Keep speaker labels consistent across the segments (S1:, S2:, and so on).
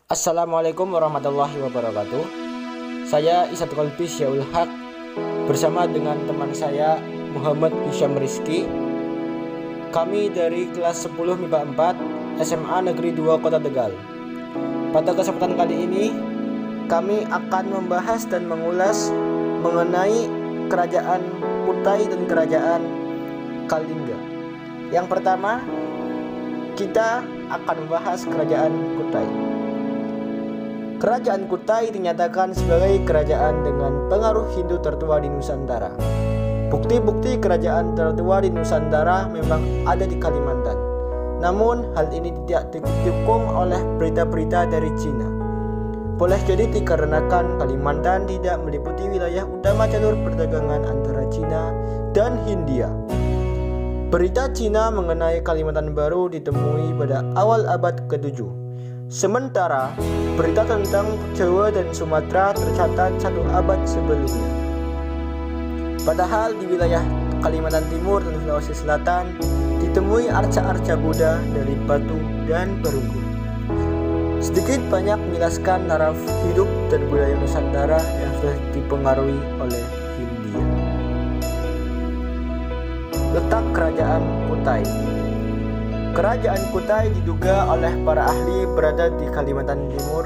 S1: Assalamualaikum warahmatullahi wabarakatuh. Saya Isat Kolbi Syaul Haq bersama dengan teman saya Muhammad Hisham Rizky. Kami dari kelas 10 MIPA 4 SMA Negeri 2 Kota Tegal. Pada kesempatan kali ini kami akan membahas dan mengulas mengenai kerajaan Kutai dan kerajaan Kalingga. Yang pertama, kita akan membahas kerajaan Kutai. Kerajaan Kutai dinyatakan sebagai kerajaan dengan pengaruh Hindu tertua di Nusantara. Bukti-bukti kerajaan tertua di Nusantara memang ada di Kalimantan. Namun hal ini tidak didukung oleh berita-berita dari Cina. Boleh jadi dikarenakan Kalimantan tidak meliputi wilayah utama jalur perdagangan antara Cina dan Hindia. Berita Cina mengenai Kalimantan Baru ditemui pada awal abad ke-7. Sementara berita tentang Jawa dan Sumatera tercatat 1 abad sebelumnya. Padahal di wilayah Kalimantan Timur dan Sulawesi Selatan ditemui arca-arca Buddha dari batu dan perunggu. Sedikit banyak menjelaskan taraf hidup dan budaya Nusantara yang sudah dipengaruhi oleh Hindia. Letak kerajaan Kutai. Kerajaan Kutai diduga oleh para ahli berada di Kalimantan Timur,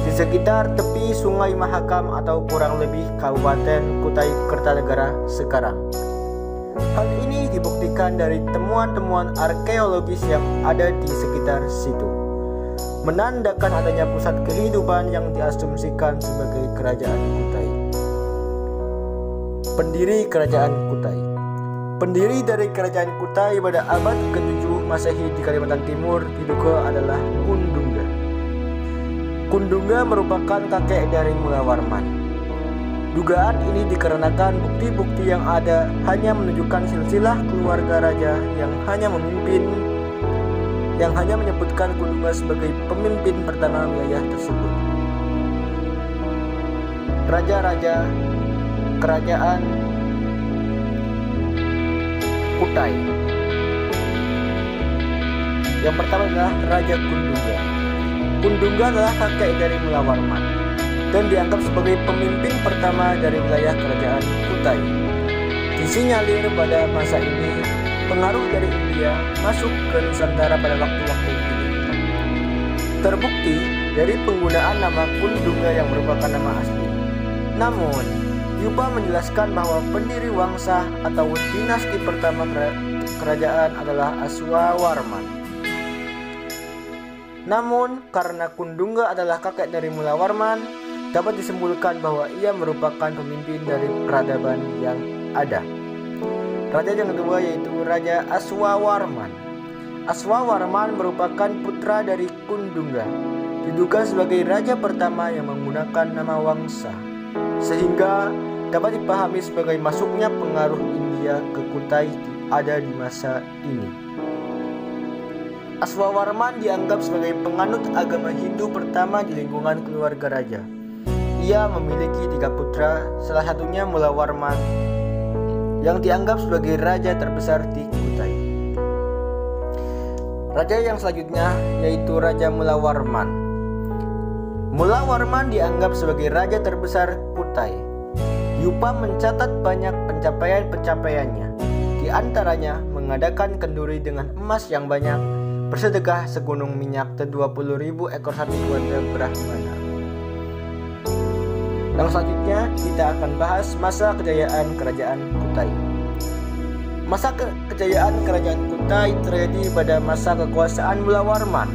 S1: di sekitar tepi Sungai Mahakam atau kurang lebih Kabupaten Kutai Kertanegara sekarang. Hal ini dibuktikan dari temuan-temuan arkeologis yang ada di sekitar situ, menandakan adanya pusat kehidupan yang diasumsikan sebagai kerajaan Kutai. Pendiri kerajaan Kutai. Pendiri dari kerajaan Kutai pada abad ke-7 Masehi di Kalimantan Timur diduga adalah Kundungga. Kundungga merupakan kakek dari Mula Warman. Dugaan ini dikarenakan bukti-bukti yang ada hanya menunjukkan silsilah keluarga raja yang hanya menyebutkan Kundungga sebagai pemimpin pertama wilayah tersebut. Raja-raja kerajaan Kutai. Yang pertama adalah Raja Kundungga. Kundungga adalah kakek dari Mula Warman dan dianggap sebagai pemimpin pertama dari wilayah kerajaan Kutai. Disinyalir pada masa ini pengaruh dari India masuk ke Nusantara pada waktu-waktu ini. Terbukti dari penggunaan nama Kundungga yang merupakan nama asli. Namun Yupa menjelaskan bahwa pendiri wangsa atau dinasti pertama kerajaan adalah Aswawarman. Namun karena Kundungga adalah kakek dari Mula Warman, dapat disimpulkan bahwa ia merupakan pemimpin dari peradaban yang ada. Raja yang kedua yaitu Raja Aswawarman. Aswawarman merupakan putra dari Kundungga, diduga sebagai raja pertama yang menggunakan nama wangsa, sehingga dapat dipahami sebagai masuknya pengaruh India ke Kutai ada di masa ini. Aswawarman dianggap sebagai penganut agama Hindu pertama di lingkungan keluarga raja. Ia memiliki 3 putra, salah satunya Mula Warman yang dianggap sebagai raja terbesar di Kutai. Raja yang selanjutnya yaitu Raja Mula Warman. Mula Warman dianggap sebagai raja terbesar Kutai. Yupa mencatat banyak pencapaian-pencapaiannya. Di antaranya mengadakan kenduri dengan emas yang banyak, bersedekah segunung minyak dan 20.000 ekor sapi kepada Brahmana. Yang selanjutnya kita akan bahas masa kejayaan kerajaan Kutai. Masa kejayaan kerajaan Kutai terjadi pada masa kekuasaan Mula Warman,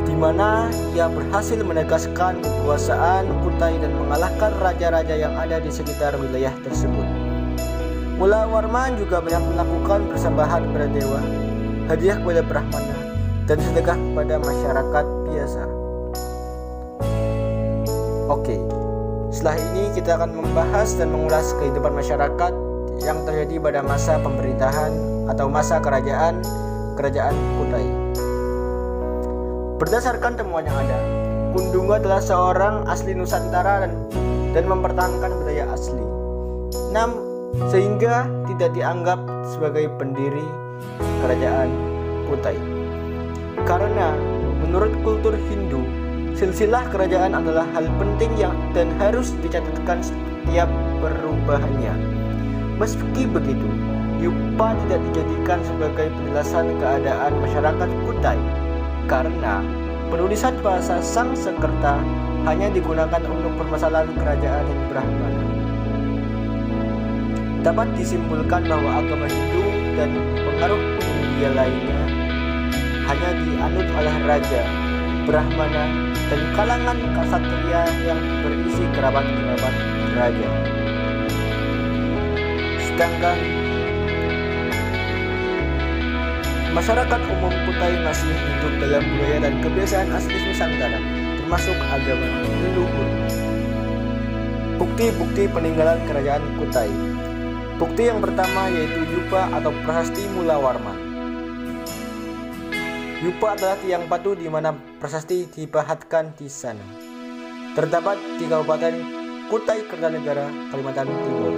S1: di mana ia berhasil menegaskan kekuasaan Kutai dan mengalahkan raja-raja yang ada di sekitar wilayah tersebut. Mula Warman juga banyak melakukan persembahan kepada dewa, hadiah kepada Brahmana, dan sedekah kepada masyarakat biasa. Oke, setelah ini kita akan membahas dan mengulas kehidupan masyarakat yang terjadi pada masa pemerintahan atau masa kerajaan Kutai. Berdasarkan temuan yang ada, Kundungga adalah seorang asli Nusantara dan mempertahankan budaya asli, sehingga tidak dianggap sebagai pendiri kerajaan Kutai. Karena menurut kultur Hindu, Silsilah kerajaan adalah hal penting dan harus dicatatkan setiap perubahannya. Meski begitu, Yupa tidak dijadikan sebagai penjelasan keadaan masyarakat Kutai karena penulisan bahasa Sangsekerta hanya digunakan untuk permasalahan kerajaan dan Brahmana. Dapat disimpulkan bahwa agama Hindu dan pengaruh India lainnya hanya dianut oleh raja, Brahmana, dan kalangan ksatria yang berisi kerabat-kerabat raja. Sedangkan masyarakat umum Kutai masih hidup dalam budaya dan kebiasaan asli Nusantara, termasuk agama leluhur. Bukti-bukti peninggalan kerajaan Kutai. Bukti yang pertama yaitu Yupa atau Prasasti Mulawarman. Yupa adalah tiang batu di mana prasasti dibahatkan di sana. Terdapat di Kabupaten Kutai Kertanegara, Kalimantan Timur.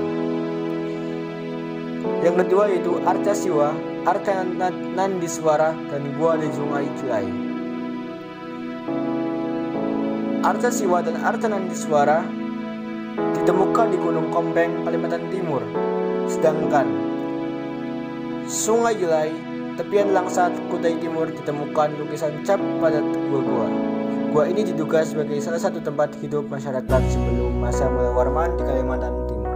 S1: Yang kedua yaitu Arca Siwa, Arca Nandiswara, dan Gua di Sungai Cilai. Arca Siwa dan Arca Nandiswara ditemukan di Gunung Kompeng, Kalimantan Timur. Sedangkan Sungai Cilai, tepian Langsat, Kutai Timur, ditemukan lukisan cap pada gua-gua. Gua ini diduga sebagai salah satu tempat hidup masyarakat sebelum masa Mulawarman di Kalimantan Timur.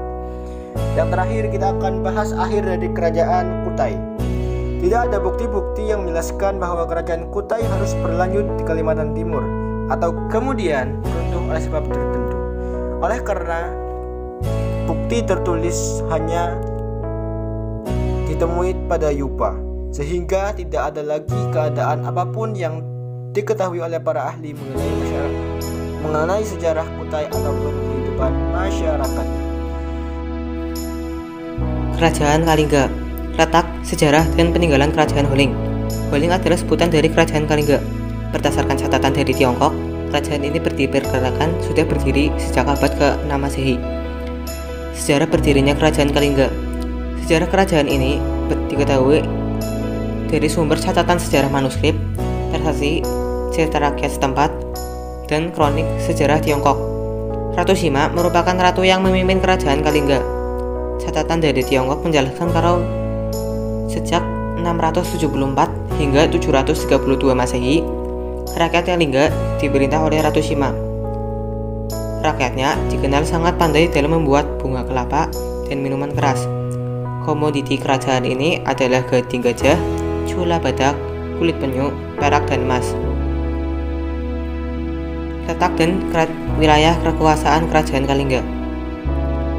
S1: Yang terakhir kita akan bahas akhir dari kerajaan Kutai. Tidak ada bukti-bukti yang menjelaskan bahwa kerajaan Kutai harus berlanjut di Kalimantan Timur atau kemudian runtuh oleh sebab tertentu. Oleh karena bukti tertulis hanya ditemui pada Yupa, sehingga tidak ada lagi keadaan apapun yang diketahui oleh para ahli mengenai sejarah Kutai ataupun kehidupan masyarakat.
S2: Kerajaan Kalingga. Letak, sejarah, dan peninggalan Kerajaan Holeng. Holeng adalah sebutan dari Kerajaan Kalingga. Berdasarkan catatan dari Tiongkok, kerajaan ini diperkirakan sudah berdiri sejak abad ke-6 Masehi. Sejarah berdirinya Kerajaan Kalingga. Sejarah kerajaan ini diketahui dari sumber catatan sejarah manuskrip, prasasti, cerita rakyat setempat, dan kronik sejarah Tiongkok. Ratu Sima merupakan ratu yang memimpin Kerajaan Kalingga. Catatan dari Tiongkok menjelaskan kalau sejak 674 hingga 732 Masehi, rakyat Kalingga diperintah oleh Ratu Sima. Rakyatnya dikenal sangat pandai dalam membuat bunga kelapa dan minuman keras. Komoditi kerajaan ini adalah gading gajah, cula badak, kulit penyu, perak, dan emas. Letak dan wilayah kekuasaan Kerajaan Kalingga.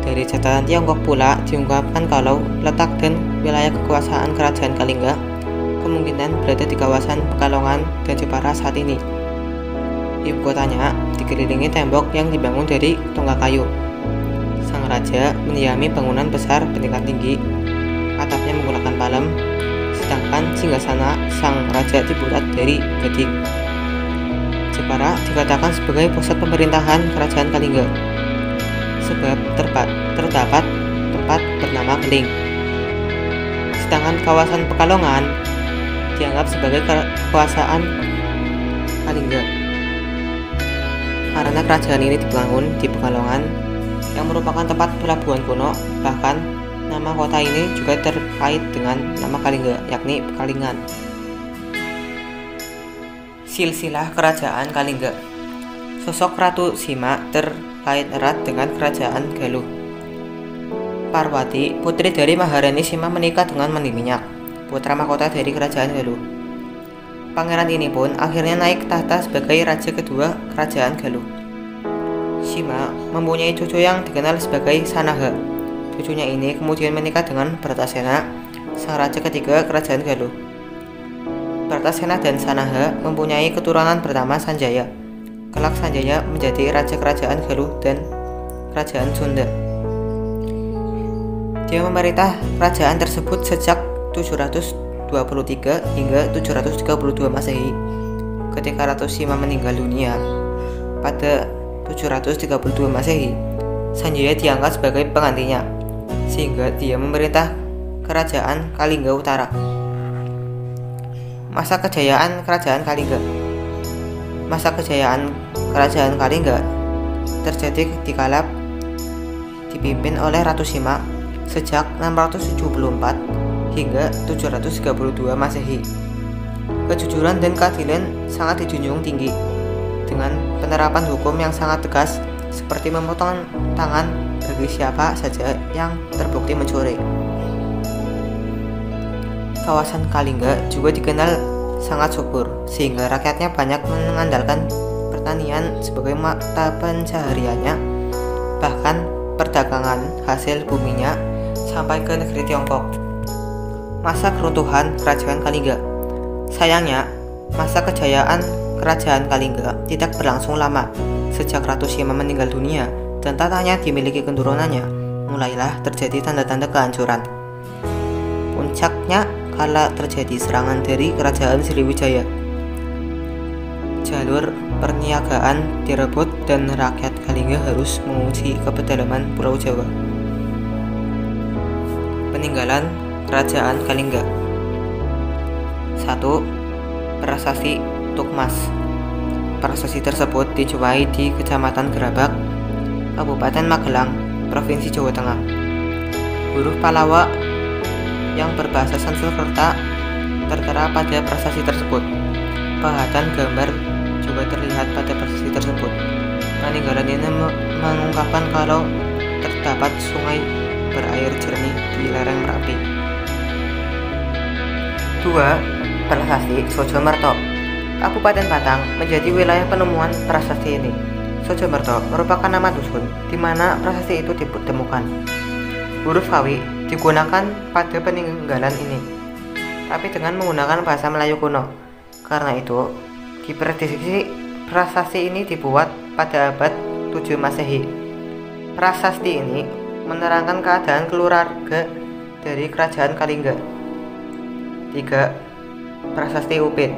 S2: Dari catatan Tiongkok pula diungkapkan kalau letak dan wilayah kekuasaan Kerajaan Kalingga kemungkinan berada di kawasan Pekalongan dan Jepara saat ini. Ibu kotanya dikelilingi tembok yang dibangun dari tonggak kayu. Sang raja mendiami bangunan besar bertingkat tinggi, atapnya menggunakan palem, sedangkan singgasana sang raja dibuat dari gading. Jepara dikatakan sebagai pusat pemerintahan Kerajaan Kalingga, sebab terdapat tempat bernama Keling. Sedangkan kawasan Pekalongan dianggap sebagai kekuasaan Kalingga karena kerajaan ini dibangun di Pekalongan yang merupakan tempat pelabuhan kuno. Bahkan nama kota ini juga terkait dengan nama Kalingga, yakni Pekalingan. Silsilah Kerajaan Kalingga. Sosok Ratu Sima terkait erat dengan Kerajaan Galuh. Parwati, putri dari Maharani Sima, menikah dengan Mandiminyak, putra mahkota dari Kerajaan Galuh. Pangeran ini pun akhirnya naik tahta sebagai raja kedua Kerajaan Galuh. Sima mempunyai cucu yang dikenal sebagai Sanaha. Cucunya ini kemudian menikah dengan Bratasena, sang raja ketiga Kerajaan Galuh. Bratasena dan Sanaha mempunyai keturunan pertama Sanjaya. Kelak Sanjaya menjadi raja Kerajaan Galuh dan Kerajaan Sunda. Dia memerintah kerajaan tersebut sejak 723 hingga 732 Masehi. Ketika Ratu Sima meninggal dunia pada 732 Masehi, Sanjaya diangkat sebagai penggantinya, sehingga dia memerintah Kerajaan Kalingga Utara. Masa kejayaan Kerajaan Kalingga. Masa kejayaan kerajaan Kalingga terjadi dikala dipimpin oleh Ratu Sima sejak 674 hingga 732 Masehi. Kejujuran dan keadilan sangat dijunjung tinggi dengan penerapan hukum yang sangat tegas seperti memotong tangan bagi siapa saja yang terbukti mencuri. Kawasan Kalingga juga dikenal sangat subur sehingga rakyatnya banyak mengandalkan pertanian sebagai mata pencahariannya, bahkan perdagangan hasil buminya sampai ke negeri Tiongkok. Masa keruntuhan Kerajaan Kalingga. Sayangnya, masa kejayaan Kerajaan Kalingga tidak berlangsung lama. Sejak Ratu Sima meninggal dunia dan tatanya dimiliki keturunannya, mulailah terjadi tanda-tanda kehancuran. Puncaknya kala terjadi serangan dari Kerajaan Sriwijaya. Jalur perniagaan direbut dan rakyat Kalingga harus mengungsi ke pedalaman Pulau Jawa. Peninggalan Kerajaan Kalingga. 1. Prasasti Tukmas. Prasasti tersebut dijumpai di Kecamatan Gerabak, Kabupaten Magelang, Provinsi Jawa Tengah. Huruf Pallawa yang berbahasa Sanskerta tertera pada prasasti tersebut. Pahatan gambar juga terlihat pada prasasti tersebut. Peninggalan ini mengungkapkan kalau terdapat sungai berair jernih di lereng Merapi. 2. Prasasti Sojomerto. Kabupaten Batang menjadi wilayah penemuan prasasti ini. Sojomerto merupakan nama dusun di mana prasasti itu ditemukan. Huruf Kawi digunakan pada peninggalan ini, tapi dengan menggunakan bahasa Melayu kuno. Karena itu, diprediksi prasasti ini dibuat pada abad 7 Masehi. Prasasti ini menerangkan keadaan keluarga dari Kerajaan Kalingga. 3. Prasasti Upit.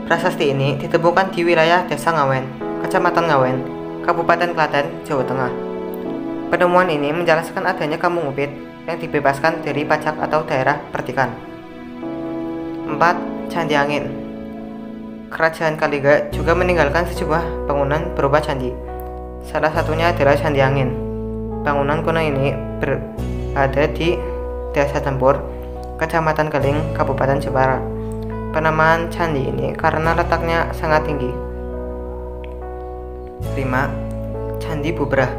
S2: Prasasti ini ditemukan di wilayah Desa Ngawen, Kecamatan Ngawen, Kabupaten Klaten, Jawa Tengah. Penemuan ini menjelaskan adanya kampung Upit yang dibebaskan dari pajak atau daerah perdikan. 4. Candi Angin. Kerajaan Kalingga juga meninggalkan sejumlah bangunan berupa candi. Salah satunya adalah Candi Angin. Bangunan kuno ini berada di Desa Tempur, Kecamatan Keling, Kabupaten Jepara. Penamaan candi ini karena letaknya sangat tinggi. 5. Candi Bubrah.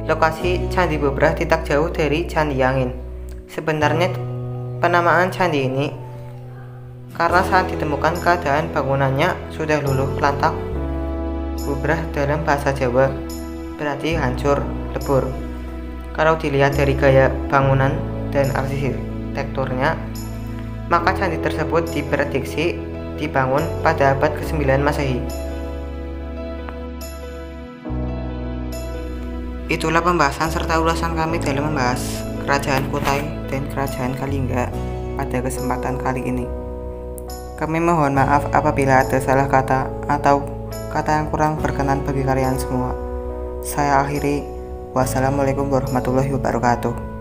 S2: Lokasi Candi Bubrah tidak jauh dari Candi Angin. Sebenarnya penamaan candi ini karena saat ditemukan keadaan bangunannya sudah luluh lantak. Bubrah dalam bahasa Jawa berarti hancur, lebur. Kalau dilihat dari gaya bangunan dan arsitekturnya, maka candi tersebut diprediksi dibangun pada abad ke-9 Masehi. Itulah pembahasan serta ulasan kami dalam membahas Kerajaan Kutai dan Kerajaan Kalingga pada kesempatan kali ini. Kami mohon maaf apabila ada salah kata atau kata yang kurang berkenan bagi kalian semua. Saya akhiri. Wassalamualaikum warahmatullahi wabarakatuh.